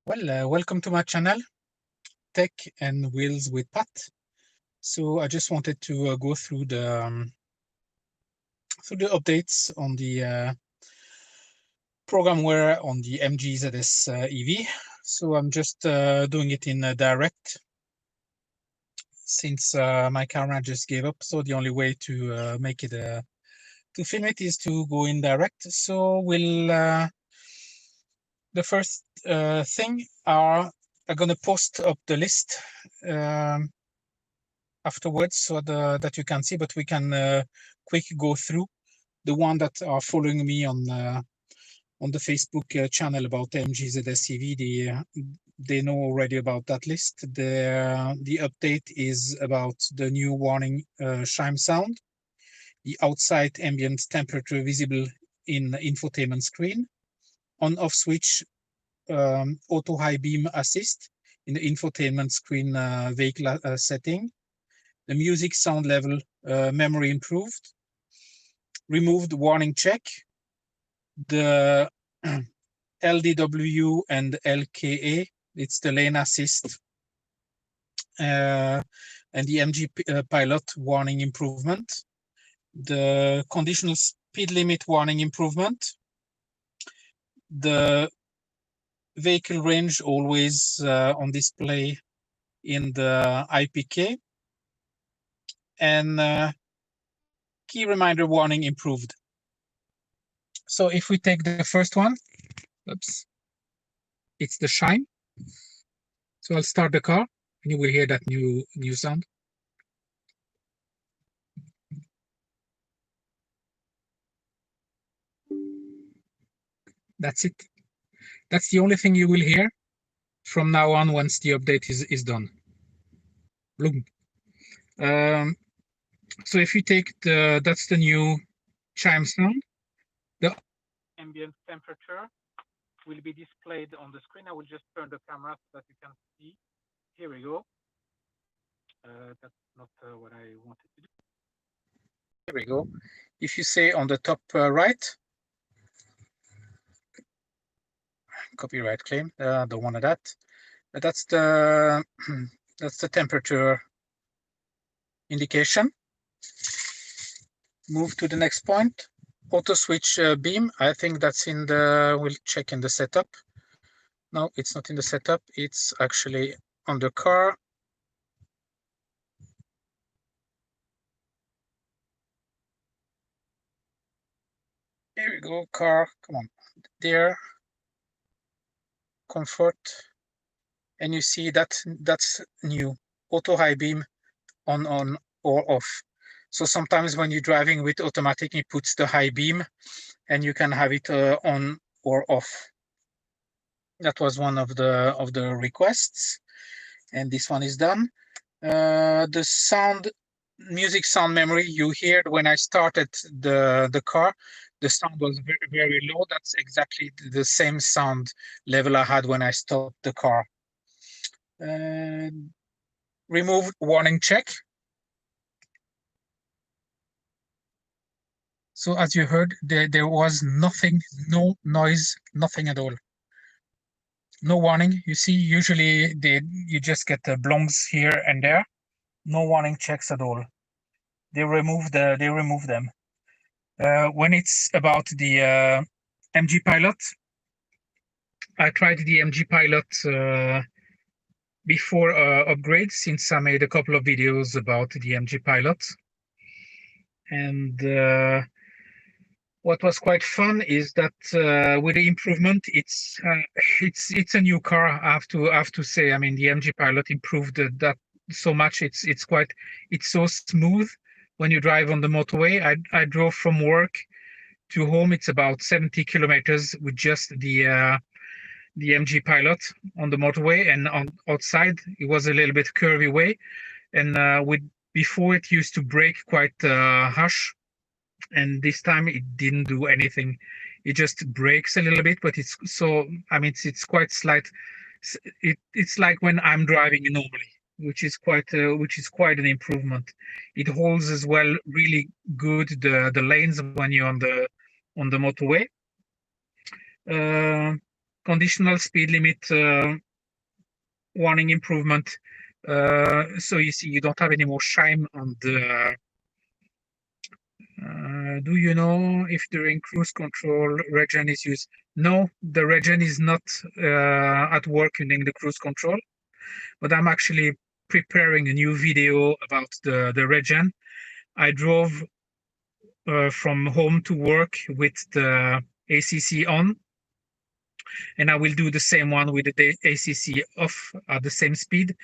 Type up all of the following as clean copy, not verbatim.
Well, welcome to my channel, Tech and Wheels with Pat. So I just wanted to go through the updates on the programware on the MG ZS EV. So I'm just doing it in direct since my camera just gave up. So the only way to make it to film it is to go in direct. So the first thing I'm gonna post up the list afterwards so that you can see, but we can quick go through the one that are following me on the Facebook channel about MGZSCV. They know already about that list. The update is about the new warning chime sound, the outside ambient temperature visible in infotainment screen, on-off switch, auto high beam assist in the infotainment screen vehicle setting, the music sound level memory improved, removed warning check, the LDW and LKA, it's the lane assist, and the MG pilot warning improvement, the conditional speed limit warning improvement, the vehicle range always on display in the IPK, and key reminder warning improved. So if we take the first one, oops, it's the chime. So I'll start the car and you will hear that new sound. That's it. That's the only thing you will hear from now on once the update is done. Bloom. So if you take that's the new chime sound. The ambient temperature will be displayed on the screen. I will just turn the camera so that you can see. Here we go. That's not what I wanted to do. Here we go. If you say on the top right, copyright claim, don't want that. That's the that's the temperature indication. Move to the next point. Auto switch beam. I think that's in the. We'll check in the setup. No, it's not in the setup. It's actually on the car. Here we go, car. Come on, there. Comfort, and you see that's new. Auto high beam on or off. So sometimes when you're driving with automatic, it puts the high beam, and you can have it on or off. That was one of the requests, and this one is done. The sound, music sound memory you heard when I started the car, the sound was very, very low. That's exactly the same sound level I had when I stopped the car. Remove warning check. So as you heard, there was nothing, no noise, nothing at all. No warning. You see, usually you just get the blongs here and there. No warning checks at all. They remove them. When it's about the MG Pilot, I tried the MG Pilot before upgrade, since I made a couple of videos about the MG Pilot. And what was quite fun is that with the improvement, it's a new car. I have to say. I mean, the MG Pilot improved that so much. It's so smooth when you drive on the motorway. I drove from work to home. It's about 70 kilometers with just the MG Pilot on the motorway, and on outside it was a little bit curvy way, and with before it used to brake quite harsh, and this time it didn't do anything. It just brakes a little bit, but it's so, I mean, it's quite slight. It's like when I'm driving normally, which is quite an improvement. It holds as well really good the lanes when you're on the motorway. conditional speed limit warning improvement. So you see, you don't have any more shine on the. Do you know if during cruise control regen is used? No, the regen is not at work during the cruise control, but I'm actually preparing a new video about the regen. I drove from home to work with the ACC on, and I will do the same one with the ACC off at the same speed,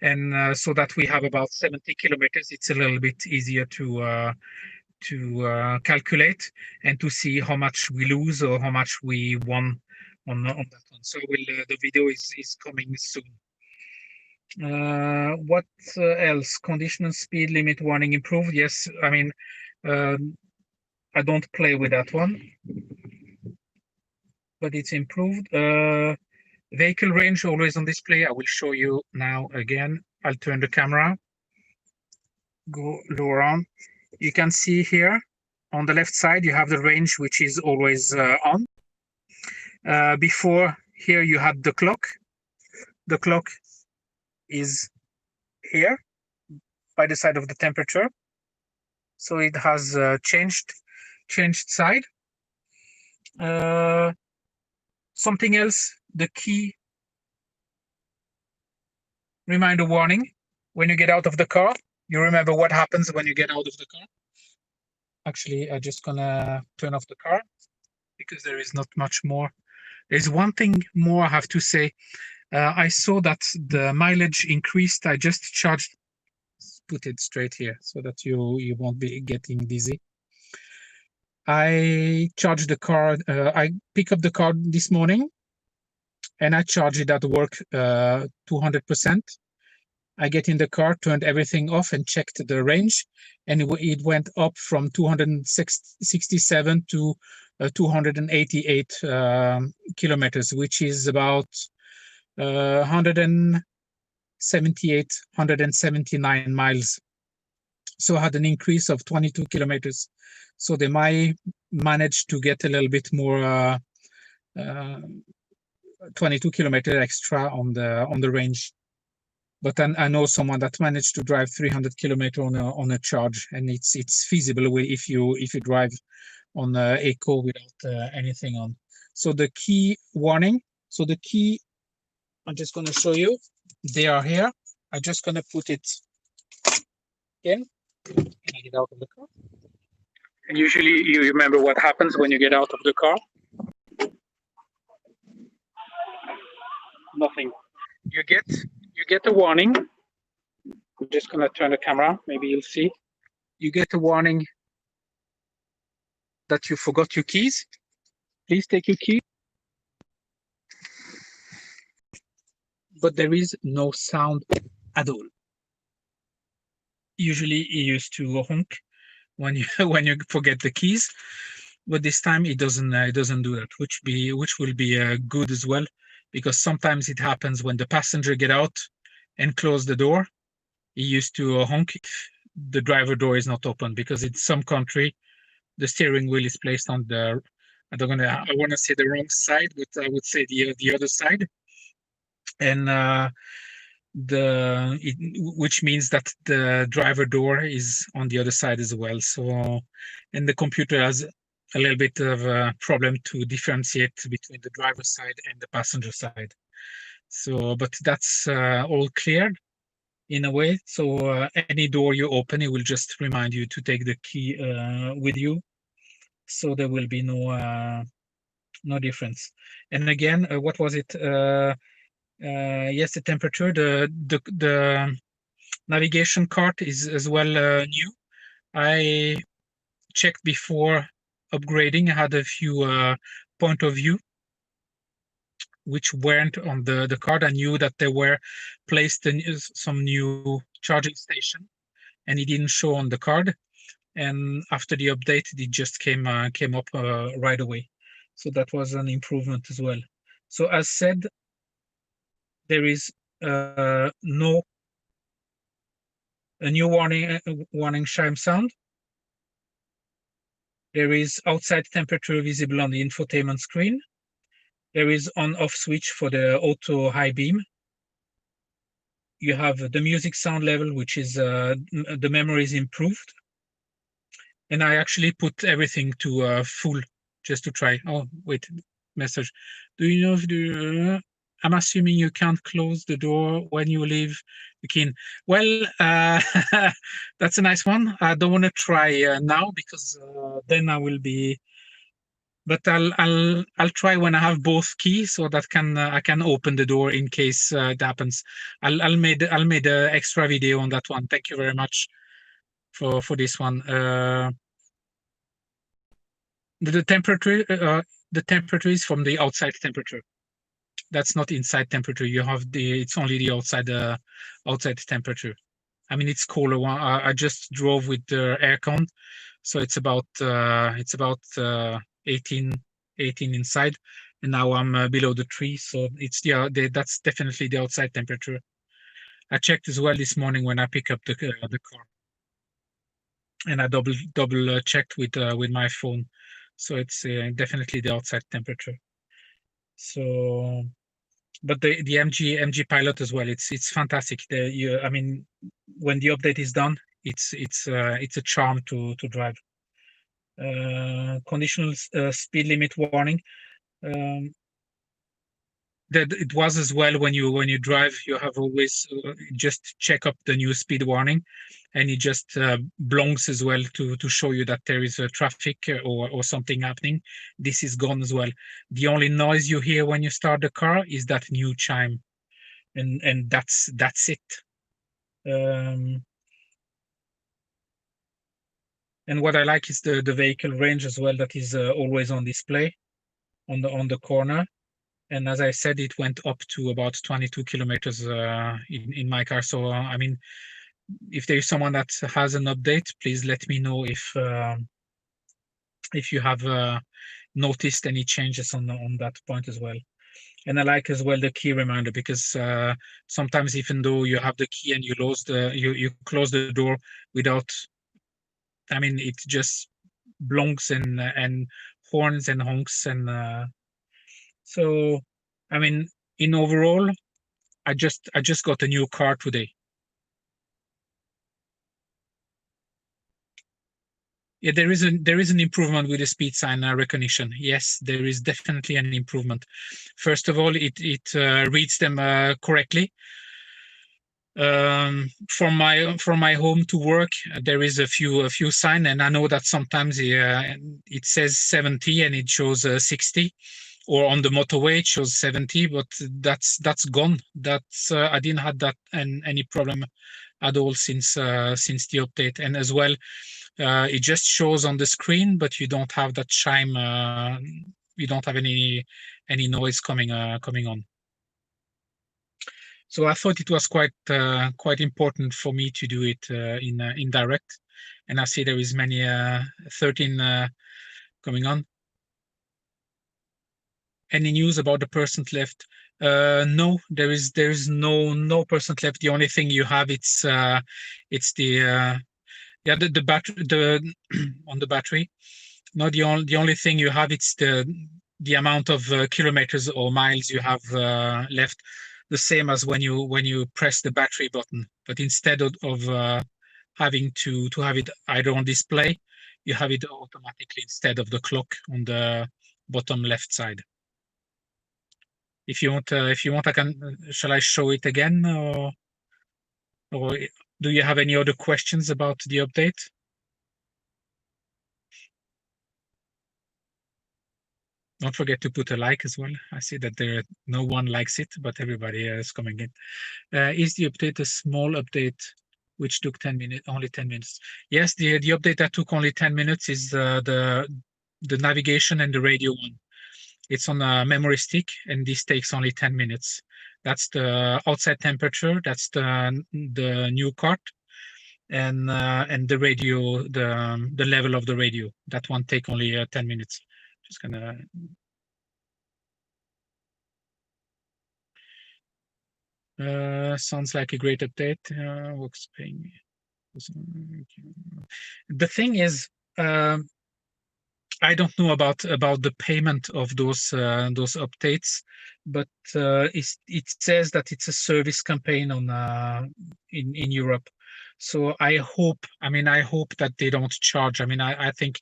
and so that we have about 70 kilometers. It's a little bit easier to calculate and to see how much we lose or how much we won on that one. So the video is coming soon. What else? Conditional speed limit warning improved. Yes, I mean, I don't play with that one, but it's improved. Vehicle range always on display. I will show you now again. I'll turn the camera, go lower on. You can see here on the left side, you have the range, which is always on. Before here, you had the clock. The clock is here by the side of the temperature. So it has changed side. Something else, the key reminder warning. When you get out of the car, you remember what happens when you get out of the car. Actually, I'm just gonna turn off the car because there is not much more. There's one thing more I have to say. I saw that the mileage increased. I just charged, put it straight here so that you won't be getting dizzy. I charged the car, I pick up the car this morning and I charge it at work 200%. I get in the car, turned everything off and checked the range, and it went up from 267 to 288 kilometers, which is about 178, 179 miles. So I had an increase of 22 kilometers. So they might manage to get a little bit more 22 kilometers extra on the range. But then I know someone that managed to drive 300 kilometers on a charge, and it's feasible if you drive on eco without anything on. So the key warning. So the key, I'm just going to show you. They are here. I'm just going to put it in. And I get out of the car. And usually you remember what happens when you get out of the car. Nothing. You get a warning. I'm just gonna turn the camera, maybe you'll see. You get a warning that you forgot your keys. Please take your key. But there is no sound at all. Usually it used to honk when you when you forget the keys, but this time it doesn't do that, which will be good as well, because sometimes it happens when the passenger get out and close the door. He used to honk if the driver door is not open, because in some country the steering wheel is placed on the, I want to say the wrong side, but I would say the other side, and which means that the driver door is on the other side as well. So, and the computer has a little bit of a problem to differentiate between the driver side and the passenger side. So, but that's all cleared in a way. So any door you open, it will just remind you to take the key with you. So there will be no difference. And again, what was it? Yes, the temperature. The navigation cart is as well new. I checked before upgrading. I had a few point of view which weren't on the card. I knew that they were placed in some new charging station, and it didn't show on the card. And after the update, it just came up right away. So that was an improvement as well. So as said, there is a new warning chime sound. There is outside temperature visible on the infotainment screen. There is on-off switch for the auto high beam. You have the music sound level, which is the memory is improved. And I actually put everything to full just to try. Oh, wait, message. Do you know if I'm assuming you can't close the door when you leave the kin. Well, that's a nice one. I don't want to try now because then I will be. But I'll try when I have both keys so that can I can open the door in case it happens. I'll made a extra video on that one. Thank you very much for this one. The temperature the temperature is from the outside temperature. That's not inside temperature. You have it's only the outside temperature. I mean, it's cooler. I just drove with the aircon, so it's about 18 inside, and now I'm below the tree, so it's that's definitely the outside temperature. I checked as well this morning when I pick up the car, and I double checked with my phone, so it's definitely the outside temperature. So, but the MG Pilot as well, it's fantastic. I mean, when the update is done, it's a charm to drive. Conditional speed limit warning. Um, that it was as well when you drive, you have always just check up the new speed warning, and it just blonks as well to show you that there is a traffic or something happening. This is gone as well. The only noise you hear when you start the car is that new chime, and that's it. And what I like is the vehicle range as well, that is always on display on the corner. And as I said, it went up to about 22 kilometers in my car. So I mean, if there is someone that has an update, please let me know if you have noticed any changes on that point as well. And I like as well the key reminder, because sometimes even though you have the key and you close the door without, I mean, it just blonks and horns and honks, and so I mean, in overall, I just got a new car today. Yeah, there is an improvement with the speed sign recognition. Yes, there is definitely an improvement. First of all, it reads them correctly. From my home to work, there is a few sign, and I know that sometimes it says 70 and it shows 60, or on the motorway it shows 70, but that's gone. That's I didn't have that any problem at all since the update. And as well, it just shows on the screen, but you don't have that chime. You don't have any noise coming on. So I thought it was quite important for me to do it in direct, and I see there is many 13 coming on. Any news about the percent left? No, there is no percent left. The only thing you have, it's the yeah, the battery, on the battery. No, the only thing you have, it's the amount of kilometers or miles you have left, the same as when you press the battery button. But instead of having to have it either on display, you have it automatically instead of the clock on the bottom left side. If you want, I can. Shall I show it again, or do you have any other questions about the update? Don't forget to put a like as well. I see that no one likes it, but everybody is coming in. Is the update a small update which took 10 minutes, only 10 minutes? Yes, the update that took only 10 minutes is the navigation and the radio one. It's on a memory stick, and this takes only 10 minutes. That's the outside temperature. That's the new cart, and the radio, the level of the radio. That one take only 10 minutes. Just gonna. Sounds like a great update. Works paying. The thing is, I don't know about the payment of those updates, but it says that it's a service campaign on in Europe. So I hope, I hope that they don't charge. I think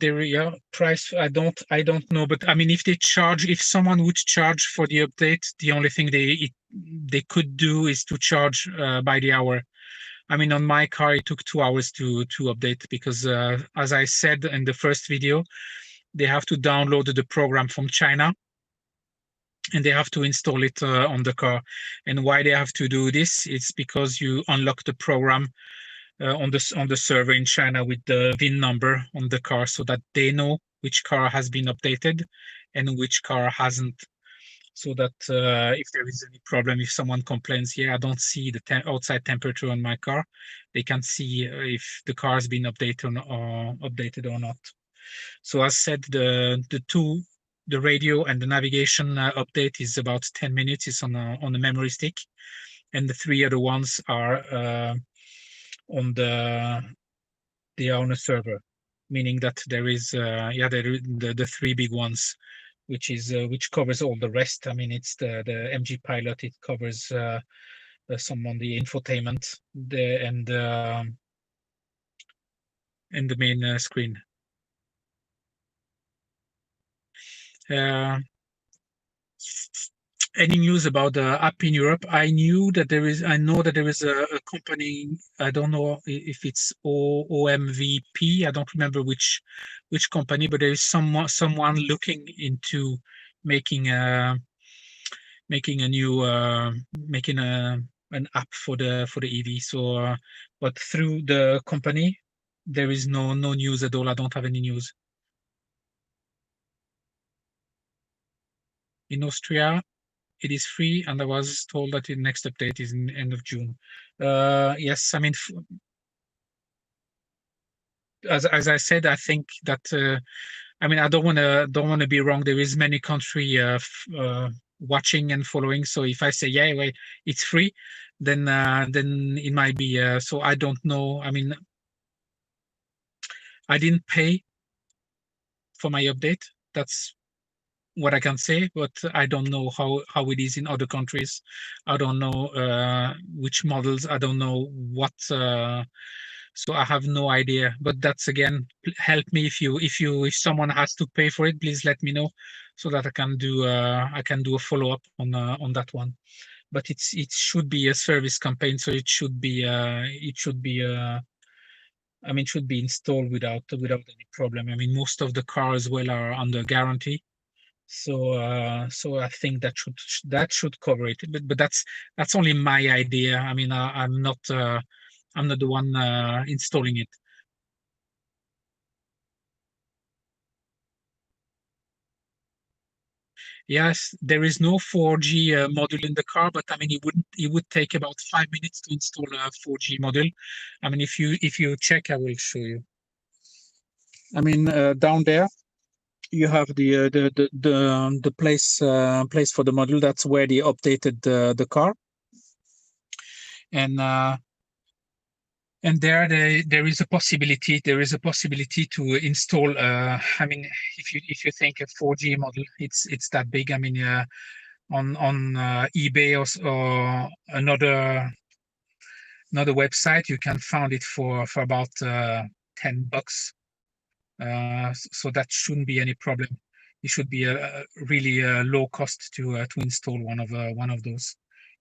the yeah, price, I don't know, but if they charge, if someone would charge for the update, the only thing they could do is to charge by the hour. On my car, it took 2 hours to update because, as I said in the first video, they have to download the program from China and they have to install it on the car. And why they have to do this? It's because you unlock the program on the server in China with the VIN number on the car, so that they know which car has been updated and which car hasn't. So that if there is any problem, if someone complains, yeah, I don't see the outside temperature on my car, they can see if the car has been updated or not. So as said, the radio and the navigation update is about 10 minutes. It's on a memory stick, and the three other ones are on they are on a server, meaning that there is the three big ones, which covers all the rest. It's the MG Pilot. It covers some on the infotainment, and the main screen. Uh, any news about the app in Europe? I know that there is a company. I don't know if it's OMVP. I don't remember which company, but there is someone looking into making a making a new making a an app for the EV. So, but through the company, there is no news at all. I don't have any news. In Austria, it is free, and I was told that the next update is in end of June. Yes, as I said, I think that I don't want to be wrong. There is many country watching and following. So if I say yeah, wait, it's free, then it might be. So I don't know. I didn't pay for my update. That's what I can say, but I don't know how it is in other countries. I don't know which models. I don't know what. So I have no idea. But that's again, help me if someone has to pay for it, please let me know so that I can do a follow up on that one. But it should be a service campaign, so it should be installed without any problem. Most of the cars well are under guarantee, so I think that should cover it. But that's only my idea. I'm not the one installing it. Yes, there is no 4G module in the car, but it would take about 5 minutes to install a 4G module. If you check, I will show you. Down there you have the place for the module. That's where they updated the car, and there is a possibility to install. If you think a 4G model, it's that big. On eBay or another website, you can find it for about $10. So that shouldn't be any problem. It should be a really low cost to install one of those.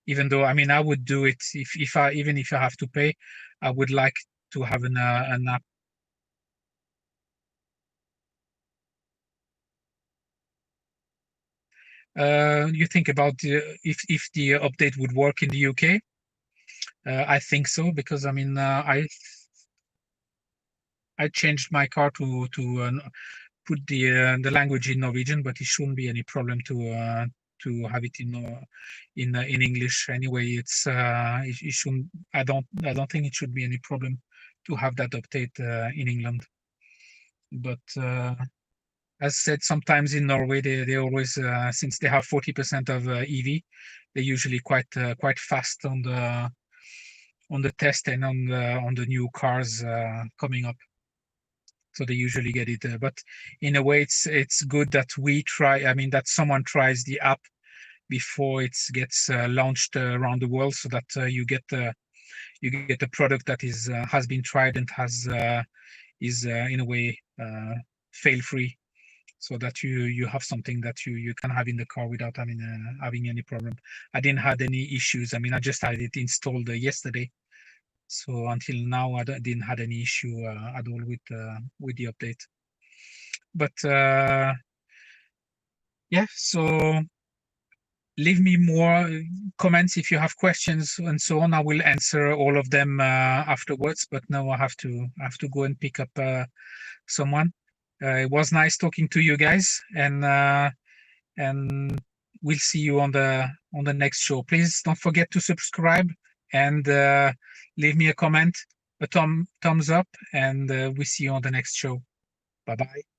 Even though I would do it if I have to pay, I would like to have an app. You think about if the update would work in the UK? I think so, because I changed my car to put the language in Norwegian, but it shouldn't be any problem to have it in English anyway. It shouldn't. I don't think it should be any problem to have that update in England. But as said, sometimes in Norway they always, since they have 40% of EV, they're usually quite fast the test and on the new cars coming up. So they usually get it, but in a way, it's good that we try. I mean, that someone tries the app before it gets launched around the world, so that you get a product that has been tried and is in a way fail free, so that you have something that you can have in the car without having any problem. I didn't have any issues. I mean, I just had it installed yesterday, so until now I didn't had any issue at all with the update. But yeah, so leave me more comments if you have questions and so on. I will answer all of them afterwards. But now I have to go and pick up someone. It was nice talking to you guys, and we'll see you on the next show. Please don't forget to subscribe and leave me a comment, a thumbs up, and we see you on the next show. Bye bye.